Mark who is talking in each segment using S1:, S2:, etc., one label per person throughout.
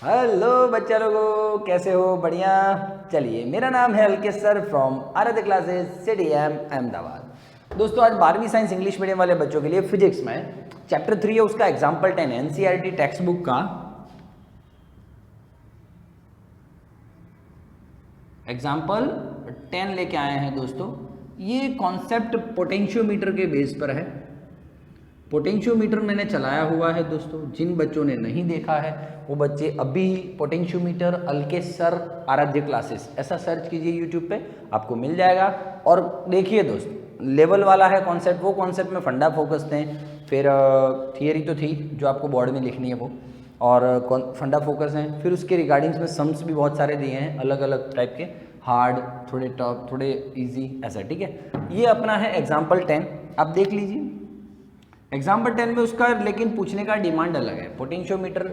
S1: Hello बच्चा लोगों, कैसे हो? बढ़िया। चलिए, मेरा नाम है अलकेश सर फ्रॉम आराध्य क्लासेस CDM अहमदाबाद। दोस्तों, आज 12वीं साइंस इंग्लिश मीडियम वाले बच्चों के लिए फिजिक्स में चैप्टर 3 है, उसका एग्जाम्पल 10 है NCERT टेक्स्ट बुक का एग्जाम्पल 10 लेके आए हैं। दोस्तों, ये कॉन्सेप्ट पोटेंशियोमीटर के बेस पर है। पोटेंशियोमीटर मैंने चलाया हुआ है दोस्तों। जिन बच्चों ने नहीं देखा है वो बच्चे अभी पोटेंशियोमीटर अलकेश सर आराध्य क्लासेस ऐसा सर्च कीजिए यूट्यूब पे, आपको मिल जाएगा। और देखिए दोस्तों, लेवल वाला है कॉन्सेप्ट, वो कॉन्सेप्ट में फंडा फोकस थे, फिर थियरी तो थी जो आपको बोर्ड में लिखनी है वो, और फंडा फोकस हैं। फिर उसके रिगार्डिंग्स में सम्स भी बहुत सारे दिए हैं, अलग अलग टाइप के, हार्ड, थोड़े टफ, थोड़े ईजी, ऐसा। ठीक है, ये अपना है एग्जाम्पल 10, आप देख लीजिए। एग्जाम्पल 10 में उसका लेकिन पूछने का डिमांड अलग है। पोटेंशियोमीटर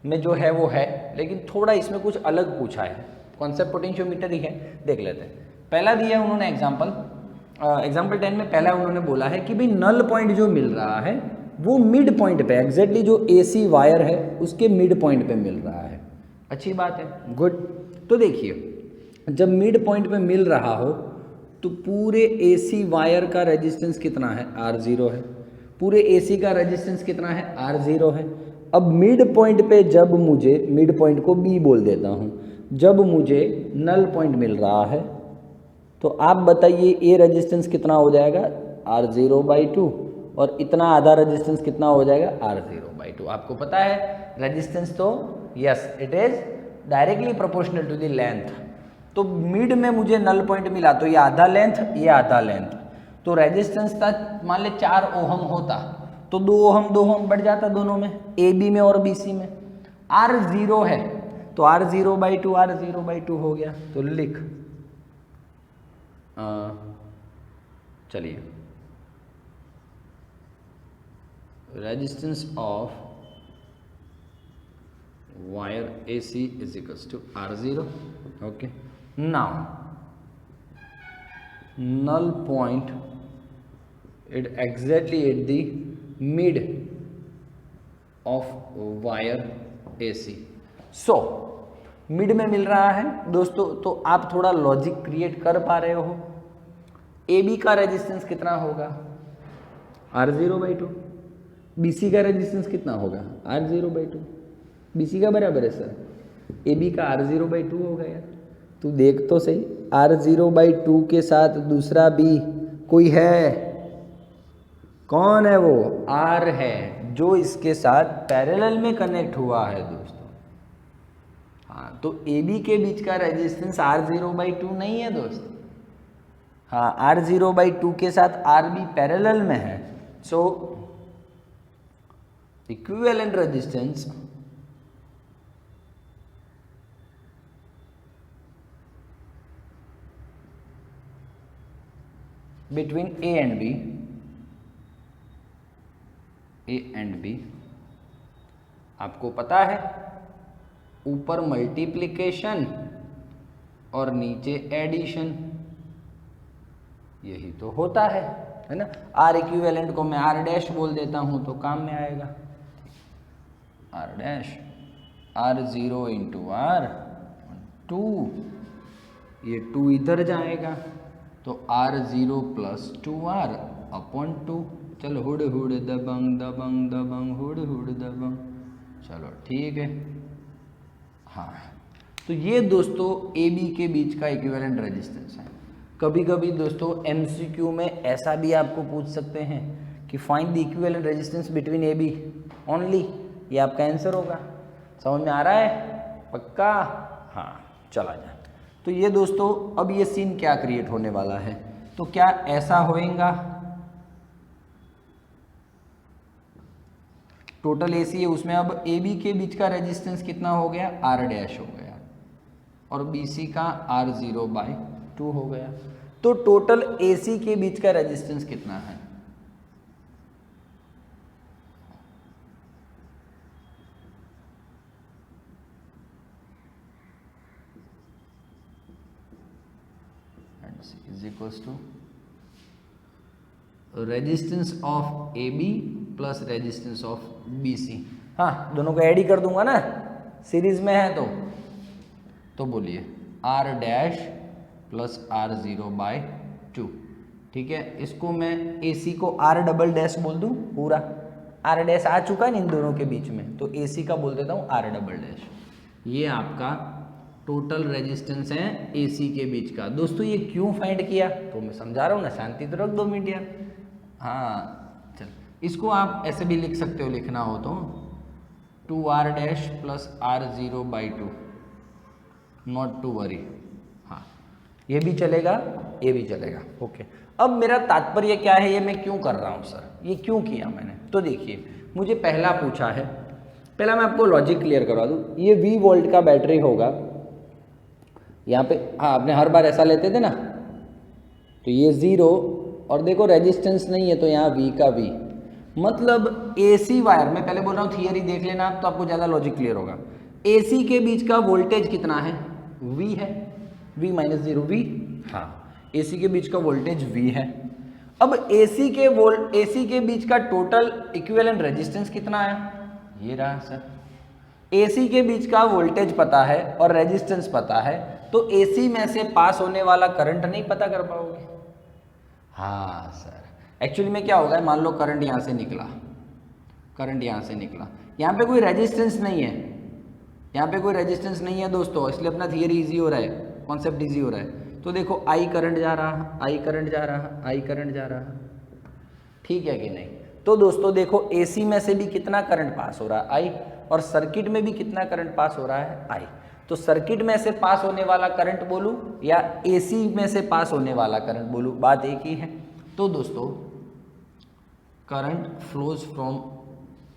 S1: में जो है वो है, लेकिन थोड़ा इसमें कुछ अलग पूछा है। कॉन्सेप्ट पोटेंशियोमीटर ही है, देख लेते हैं। पहला दिया उन्होंने एग्जाम्पल 10 में पहला उन्होंने बोला है कि भाई नल पॉइंट जो मिल रहा है वो मिड पॉइंट पे, एग्जैक्टली जो AC वायर है उसके मिड पॉइंट पे मिल रहा है। अच्छी बात है, गुड। तो देखिए, जब मिड पॉइंट पे मिल रहा हो तो पूरे AC वायर का रेजिस्टेंस कितना है? R0 है। पूरे AC का रेजिस्टेंस कितना है? R0 है। अब मिड पॉइंट पे जब मुझे, मिड पॉइंट को B बोल देता हूँ, जब मुझे नल पॉइंट मिल रहा है तो आप बताइए ये रेजिस्टेंस कितना हो जाएगा? R0/2। और इतना आधा रेजिस्टेंस कितना हो जाएगा? R0/2। आपको पता है रेजिस्टेंस तो, yes, it is directly proportional to the length. तो मिड में मुझे नल पॉइंट मिला तो ये आधा लेंथ, ये आधा लेंथ, तो रेजिस्टेंस था मान ले 4 ओहम होता तो 2 ओहम बढ़ जाता दोनों में, AB में और BC में। R0 है तो R0/2 हो गया। तो लिख, चलिए, resistance of wire AC is equals to R0। Okay, now null point it exactly at the mid of wire AC। so mid में मिल रहा है दोस्तों, तो आप थोड़ा लॉजिक क्रिएट कर पा रहे हो। AB का रेजिस्टेंस कितना होगा? R0/2। BC का रेजिस्टेंस कितना होगा? R0/2। BC का बराबर है सर, AB का R0/2 होगा। यार तू देख तो सही, R0/2 के साथ दूसरा B कोई है? कौन है वो? R है, जो इसके साथ पैरेलल में कनेक्ट हुआ है दोस्तों। हाँ, तो AB के बीच का रेजिस्टेंस R0/2 नहीं है दोस्त। हाँ, R0/2 के साथ RB पैरेलल में है। So equivalent resistance between A and B, आपको पता है ऊपर मल्टीप्लिकेशन और नीचे एडिशन, यही तो होता है ना। R इक्विवेलेंट को मैं R' बोल देता हूं तो काम में आएगा। R', R0 इंटू R2, ये 2 इधर जाएगा तो R0 + 2R/2। चलो, हुड हुड दबंग दबंग दबंग, हुड हुड दबंग। चलो ठीक है। हाँ, तो ये दोस्तों AB के बीच का इक्विवेलेंट रेजिस्टेंस है। कभी कभी दोस्तों MCQ में ऐसा भी आपको पूछ सकते हैं कि find the equivalent resistance between AB only, ये आपका आंसर होगा। समझ में आ रहा है? पक्का? हाँ, चला जाए। तो ये दोस्तों, अब ये सीन क्या क्रिएट होने वाला है? तो क्या ऐसा होएगा, टोटल AC है, उसमें अब AB के बीच का रेजिस्टेंस कितना हो गया? R' हो गया, और BC का R0/2 हो गया। तो टोटल AC के बीच का रेजिस्टेंस कितना है? Is equals to resistance of AB plus resistance of BC। हाँ, दोनों को ऐड ही कर दूंगा ना, सीरीज में है तो बोलिए R dash plus R zero by two. ठीक है, इसको मैं ए सी को आर डबल डैश बोल दूं, पूरा आर डैश आ चुका है ना इन दोनों के बीच में, तो ए सी का बोल देता हूँ आर डबल डैश। ये आपका टोटल रेजिस्टेंस है ए सी के बीच का। दोस्तों ये क्यों फाइंड किया, तो मैं समझा रहा हूँ ना, शांति तो रख 2 मिनट यार। हाँ चल, इसको आप ऐसे भी लिख सकते हो, लिखना हो तो 2r dash plus R zero by two, not to worry. हाँ ये भी चलेगा, ये भी चलेगा। ओके, अब मेरा तात्पर्य क्या है, ये मैं क्यों कर रहा हूँ सर, ये क्यों किया मैंने, तो देखिए मुझे पहला पूछा है, पहला मैं आपको लॉजिक क्लियर करवा दूँ। ये V वोल्ट का बैटरी होगा, यहाँ पे हाँ आपने हर बार ऐसा लेते थे ना, तो ये 0 और देखो रेजिस्टेंस नहीं है तो यहाँ V का V, मतलब AC वायर, मैं पहले बोल रहा हूँ थियरी देख लेना आप तो आपको ज़्यादा लॉजिक क्लियर होगा। AC के बीच का वोल्टेज कितना है, V है, V माइनस 0 V, हाँ AC के बीच का वोल्टेज V है। अब AC के बीच का टोटल इक्विवेलेंट रेजिस्टेंस कितना आया, ये रहा सर। AC के बीच का वोल्टेज पता है और रेजिस्टेंस पता है, तो AC में से पास होने वाला करंट नहीं पता कर पाओगे। हाँ सर, एक्चुअली में क्या होगा, मान लो करंट यहाँ से निकला, करंट यहाँ से निकला, यहाँ पे कोई रेजिस्टेंस नहीं है, यहाँ पे कोई रेजिस्टेंस नहीं है दोस्तों, इसलिए अपना थियरी इजी हो रहा है, कॉन्सेप्ट इजी हो रहा है। तो देखो I करंट जा रहा, I करंट जा रहा, I करंट जा रहा, ठीक है कि नहीं। तो दोस्तों देखो AC में से भी कितना करंट पास हो रहा है, I, और सर्किट में भी कितना करंट पास हो रहा है, I। तो सर्किट में से पास होने वाला करंट बोलूँ या AC में से पास होने वाला करंट बोलूँ, बात एक ही है। तो दोस्तों करंट फ्लोज फ्रॉम,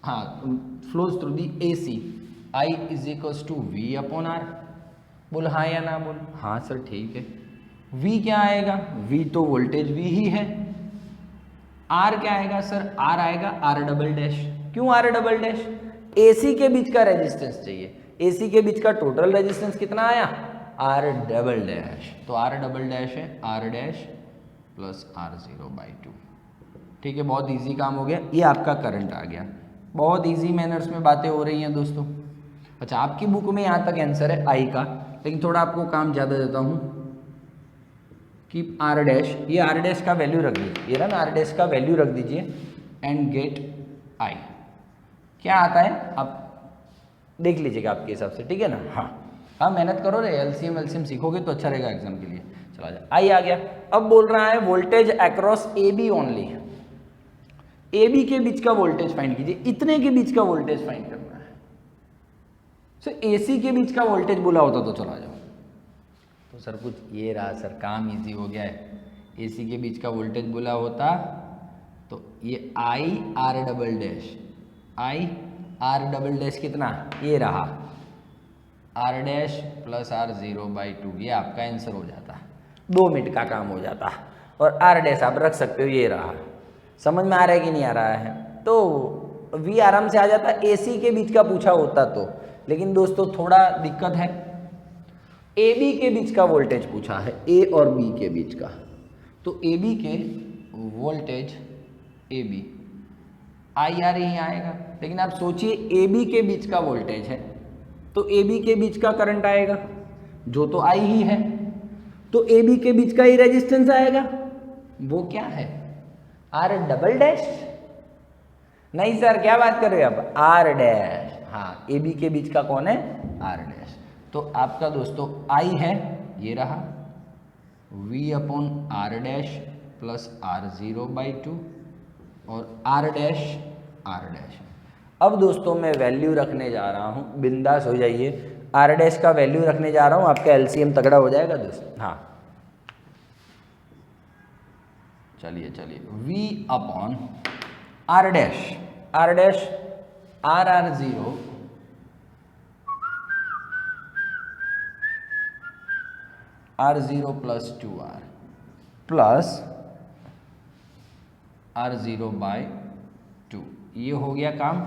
S1: हाँ flows through the AC, I is equals to V upon R। बोल हाँ या ना, बोल हाँ सर ठीक है। V क्या आएगा, V तो वोल्टेज V ही है। R क्या आएगा सर, R आएगा R डबल डैश। क्यों R डबल डैश, AC के बीच का रेजिस्टेंस चाहिए, AC के बीच का टोटल रेजिस्टेंस कितना आया, R डबल डैश, तो R डबल डैश है R dash plus R zero by to. ठीक है, बहुत इजी काम हो गया, ये आपका करंट आ गया। बहुत इजी मैनर्स में बातें हो रही हैं दोस्तों। अच्छा, आपकी बुक में यहाँ तक आंसर है I का, लेकिन थोड़ा आपको काम ज़्यादा देता हूँ कि R डैश, ये R डैश का वैल्यू रख दीजिए, ये ना R डैश का वैल्यू रख दीजिए एंड गेट I। क्या आता है आप देख लीजिएगा आपके हिसाब से, ठीक है ना। हाँ मेहनत करो रे, LCM सीखोगे तो अच्छा रहेगा एग्जाम के लिए। चला जाए, आई आ गया। अब बोल रहा है voltage across AB only, AB के बीच का वोल्टेज फाइंड कीजिए, इतने के बीच का वोल्टेज फाइंड करना है। सो AC के बीच का वोल्टेज बोला होता तो चला जाओ, तो सर कुछ ये रहा सर, काम इजी हो गया है। AC के बीच का वोल्टेज बोला होता तो ये I R double dash, I R double dash कितना, ये रहा R dash plus R zero by to, ये आपका आंसर हो जाता, 2 मिनट का काम हो जाता। और R डैश आप रख सकते हो, ये रहा। समझ में आ रहा है कि नहीं आ रहा है, तो V आराम से आ जाता। AC के बीच का पूछा होता तो, लेकिन दोस्तों थोड़ा दिक्कत है, AB के बीच का वोल्टेज पूछा है, A और B के बीच का, तो AB के वोल्टेज AB IR ही आएगा। लेकिन आप सोचिए AB के बीच का वोल्टेज है तो AB के बीच का करंट आएगा, जो तो I ही है, तो AB के बीच का ही रेजिस्टेंस आएगा, वो क्या है R डबल डैश। नहीं सर क्या बात कर रहे हो आप, R डैश। हाँ AB के बीच का कौन है, R डैश। तो आपका दोस्तों I है, ये रहा V upon R dash plus R zero by to, और R डैश R डैश। अब दोस्तों मैं वैल्यू रखने जा रहा हूँ, बिंदास हो जाइए, R डैश का वैल्यू रखने जा रहा हूँ, आपका LCM तगड़ा हो जाएगा दोस्तों। हाँ चलिए V upon R dash, R dash R zero R zero plus 2R plus R zero by to, ये हो गया काम,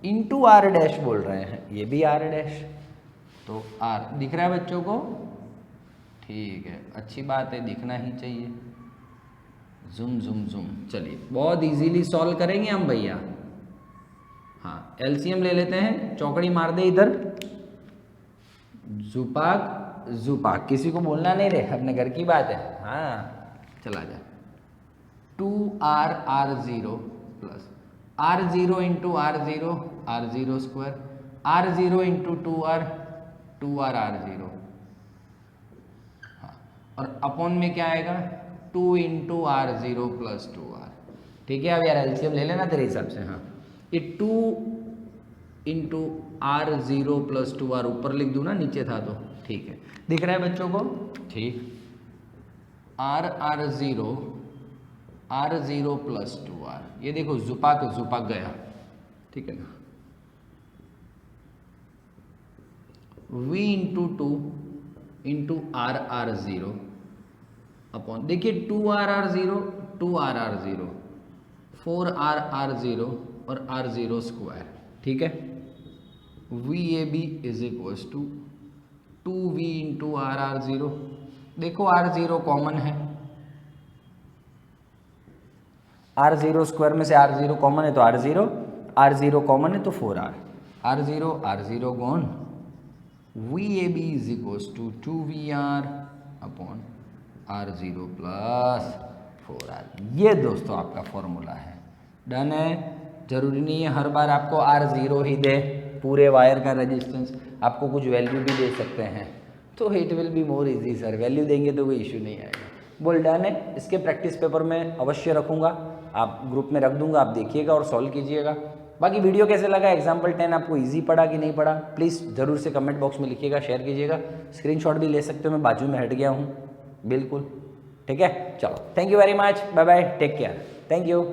S1: इंटू R डैश बोल रहे हैं, ये भी R डैश, तो R दिख रहा है बच्चों को, ठीक है, अच्छी बात है, दिखना ही चाहिए। जूम जूम जूम, चलिए बहुत इजीली सॉल्व करेंगे हम भैया। हाँ LCM ले लेते हैं, चौकड़ी मार दे इधर, जुपाक जुपाक, किसी को बोलना नहीं रे, अपने घर की बात है। हाँ चला जाए। 2r plus r0 into r0 square, r0 into 2r r0, हाँ, और अपॉन में क्या आएगा 2 इंटू r0 प्लस 2r। ठीक है, अब यार एलसीएम ले लेना तेरे हिसाब से। हाँ, ये 2 इंटू r0 प्लस 2r ऊपर लिख दूँ ना, नीचे था तो ठीक है, दिख रहा है बच्चों को? ठीक, r0 प्लस 2r, ये देखो जुपाक गया, ठीक है ना। v into 2 into r0 upon, देखिए 2r0 2r0 4r0 और r0 स्क्वायर, ठीक है। VAB is equals to 2v into r0, देखो r0 कॉमन है, r0 स्क्वायर में से r0 कॉमन है तो r0 कॉमन है तो 4r, r0 gone. VAB is equals to 2VR upon r0 plus 4r। ये दोस्तों आपका फॉर्मूला है। डन है। जरूरी नहीं है हर बार आपको r0 ही दे, पूरे वायर का रेजिस्टेंस आपको कुछ वैल्यू भी दे सकते हैं, तो it will be more easy sir, value देंगे तो कोई इशू नहीं आएगा। बोल डन है। इसके प्रैक्टिस पेपर में अवश्य रखूँगा, आप ग्रुप में रख दूंगा, आप देखिएगा और सॉल्व कीजिएगा। बाकी वीडियो कैसे लगा, एग्जाम्पल 10 आपको इजी पड़ा कि नहीं पड़ा, प्लीज़ ज़रूर से कमेंट बॉक्स में लिखिएगा, शेयर कीजिएगा। स्क्रीनशॉट भी ले सकते हो, मैं बाजू में हट गया हूँ बिल्कुल, ठीक है। चलो, thank you very much, bye bye, take care, thank you.